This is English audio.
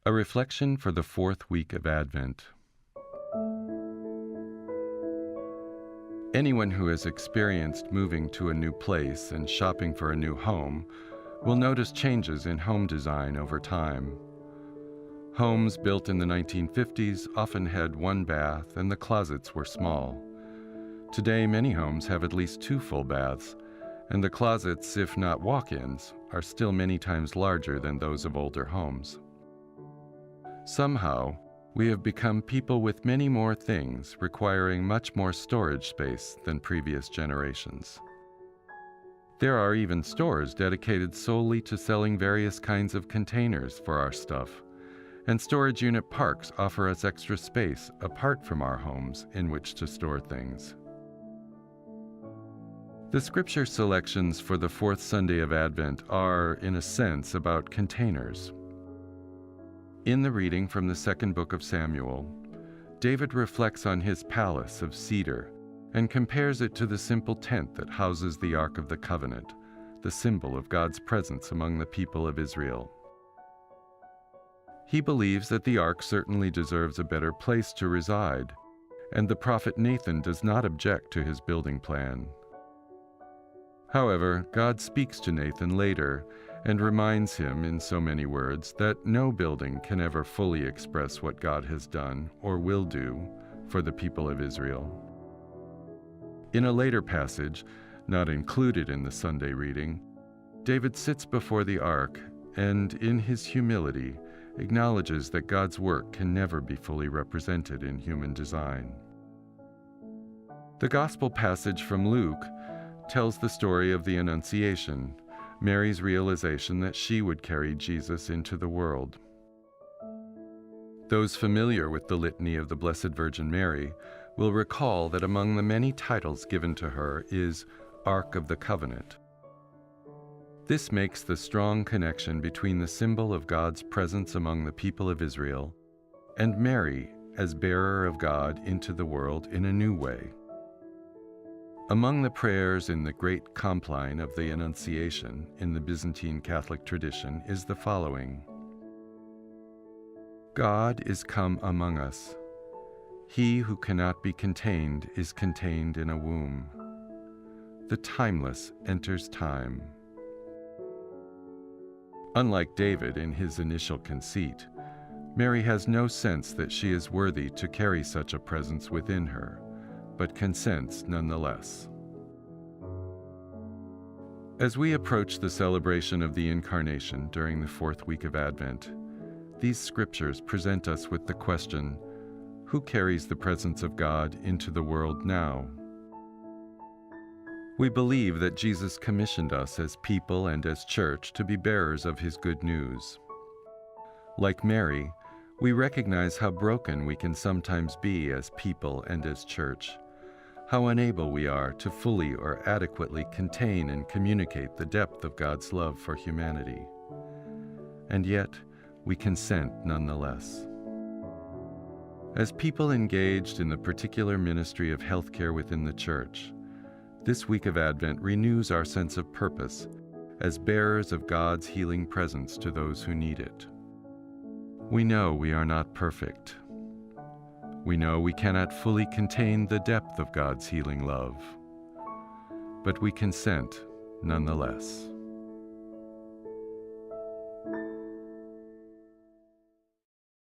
A reflection for the fourth week of Advent. Anyone who has experienced moving to a new place and shopping for a new home will notice changes in home design over time. Homes built in the 1950s often had one bath and the closets were small. Today, many homes have at least two full baths, and the closets, if not walk-ins, are still many times larger than those of older homes. Somehow, we have become people with many more things, requiring much more storage space than previous generations. There are even stores dedicated solely to selling various kinds of containers for our stuff, and storage unit parks offer us extra space apart from our homes in which to store things. The scripture selections for the fourth Sunday of Advent are, in a sense, about containers. In the reading from the second book of Samuel, David reflects on his palace of cedar and compares it to the simple tent that houses the Ark of the Covenant, the symbol of God's presence among the people of Israel. He believes that the Ark certainly deserves a better place to reside, and the prophet Nathan does not object to his building plan. However, God speaks to Nathan later and reminds him in so many words that no building can ever fully express what God has done or will do for the people of Israel. In a later passage, not included in the Sunday reading, David sits before the ark and, in his humility, acknowledges that God's work can never be fully represented in human design. The Gospel passage from Luke tells the story of the Annunciation, Mary's realization that she would carry Jesus into the world. Those familiar with the Litany of the Blessed Virgin Mary will recall that among the many titles given to her is Ark of the Covenant. This makes the strong connection between the symbol of God's presence among the people of Israel and Mary as bearer of God into the world in a new way. Among the prayers in the Great Compline of the Annunciation in the Byzantine Catholic tradition is the following: God is come among us. He who cannot be contained is contained in a womb. The timeless enters time. Unlike David in his initial conceit, Mary has no sense that she is worthy to carry such a presence within her, but consents nonetheless. As we approach the celebration of the Incarnation during the fourth week of Advent, these scriptures present us with the question, who carries the presence of God into the world now? We believe that Jesus commissioned us as people and as church to be bearers of his good news. Like Mary, we recognize how broken we can sometimes be as people and as church, how unable we are to fully or adequately contain and communicate the depth of God's love for humanity. And yet, we consent nonetheless. As people engaged in the particular ministry of healthcare within the church, this week of Advent renews our sense of purpose as bearers of God's healing presence to those who need it. We know we are not perfect. We know we cannot fully contain the depth of God's healing love, but we consent nonetheless.